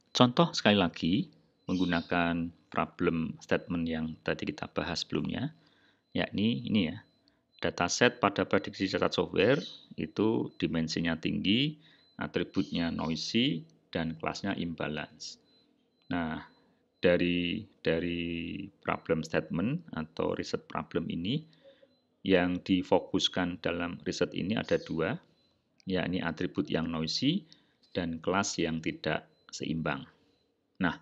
Contoh sekali lagi menggunakan problem statement yang tadi kita bahas sebelumnya, yakni ini ya, dataset pada prediksi catat software itu dimensinya tinggi, atributnya noisy, dan kelasnya imbalance. Nah, dari problem statement atau riset problem ini, yang difokuskan dalam riset ini ada dua, yakni atribut yang noisy dan kelas yang tidak seimbang. Nah,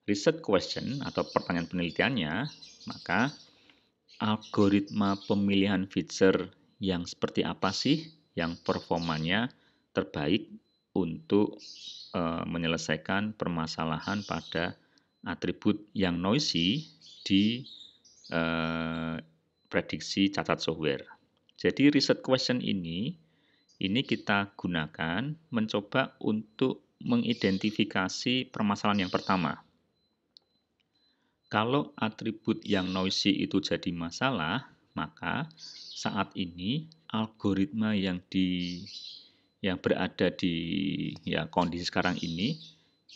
research question atau pertanyaan penelitiannya, maka algoritma pemilihan feature yang seperti apa sih yang performanya terbaik untuk menyelesaikan permasalahan pada atribut yang noisy di prediksi cacat software. Jadi research question ini kita gunakan mencoba untuk mengidentifikasi permasalahan yang pertama. Kalau atribut yang noisy itu jadi masalah, maka saat ini algoritma yang berada di kondisi sekarang ini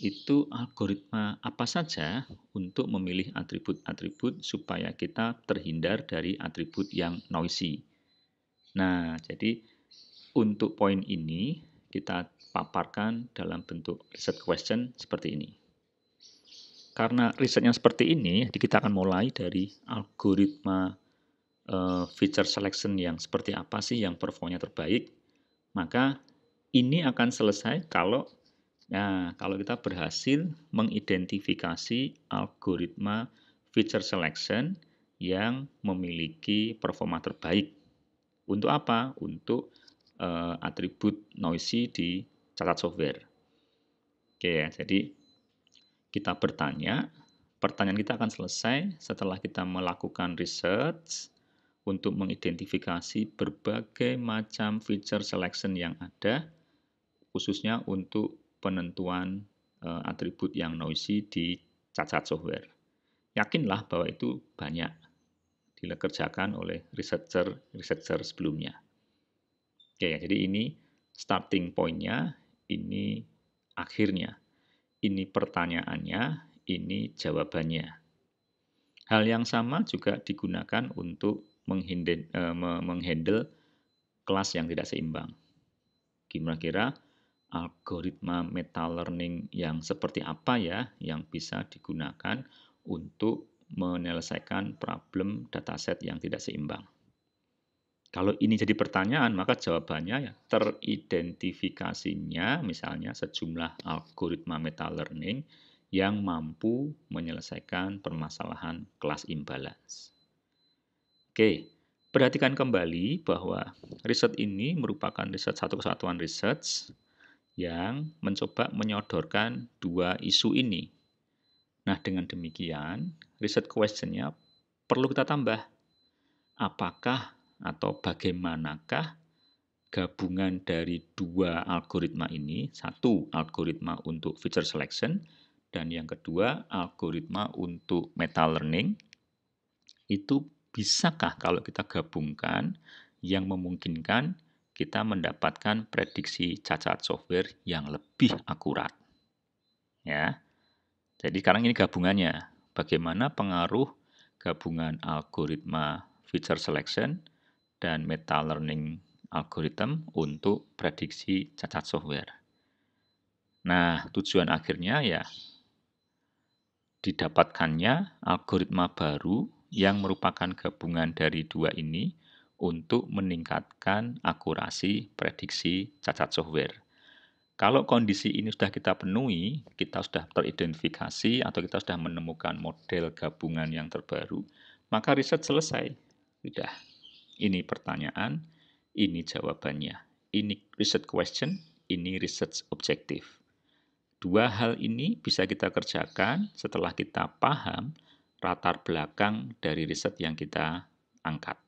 itu algoritma apa saja untuk memilih atribut-atribut supaya kita terhindar dari atribut yang noisy. Nah, jadi untuk poin ini kita paparkan dalam bentuk research question seperti ini. Karena risetnya seperti ini, kita akan mulai dari algoritma feature selection yang seperti apa sih yang performanya terbaik. Maka ini akan selesai kalau kita berhasil mengidentifikasi algoritma feature selection yang memiliki performa terbaik. Untuk apa? Untuk atribut noisy di catat software. Oke ya, jadi kita bertanya, pertanyaan kita akan selesai setelah kita melakukan research untuk mengidentifikasi berbagai macam feature selection yang ada, khususnya untuk penentuan atribut yang noisy di cacat software. Yakinlah bahwa itu banyak dikerjakan oleh researcher sebelumnya. Oke, jadi ini starting point-nya, ini akhirnya. Ini pertanyaannya, ini jawabannya. Hal yang sama juga digunakan untuk menghandle kelas yang tidak seimbang. Kira-kira algoritma meta learning yang seperti apa ya yang bisa digunakan untuk menyelesaikan problem dataset yang tidak seimbang. Kalau ini jadi pertanyaan, maka jawabannya ya teridentifikasinya misalnya sejumlah algoritma meta learning yang mampu menyelesaikan permasalahan kelas imbalance. Oke, perhatikan kembali bahwa riset ini merupakan riset satu kesatuan research yang mencoba menyodorkan dua isu ini. Nah, dengan demikian, riset question-nya perlu kita tambah. Apakah atau bagaimanakah gabungan dari dua algoritma ini, satu algoritma untuk feature selection, dan yang kedua algoritma untuk meta learning, itu bisakah kalau kita gabungkan yang memungkinkan kita mendapatkan prediksi cacat software yang lebih akurat. Ya. Jadi sekarang ini gabungannya. Bagaimana pengaruh gabungan algoritma feature selection dan meta learning algorithm untuk prediksi cacat software. Nah, tujuan akhirnya ya didapatkannya algoritma baru yang merupakan gabungan dari dua ini untuk meningkatkan akurasi prediksi cacat software. Kalau kondisi ini sudah kita penuhi, kita sudah teridentifikasi atau kita sudah menemukan model gabungan yang terbaru, maka riset selesai. Sudah. Ini pertanyaan, ini jawabannya. Ini research question, ini research objective. Dua hal ini bisa kita kerjakan setelah kita paham latar belakang dari riset yang kita angkat.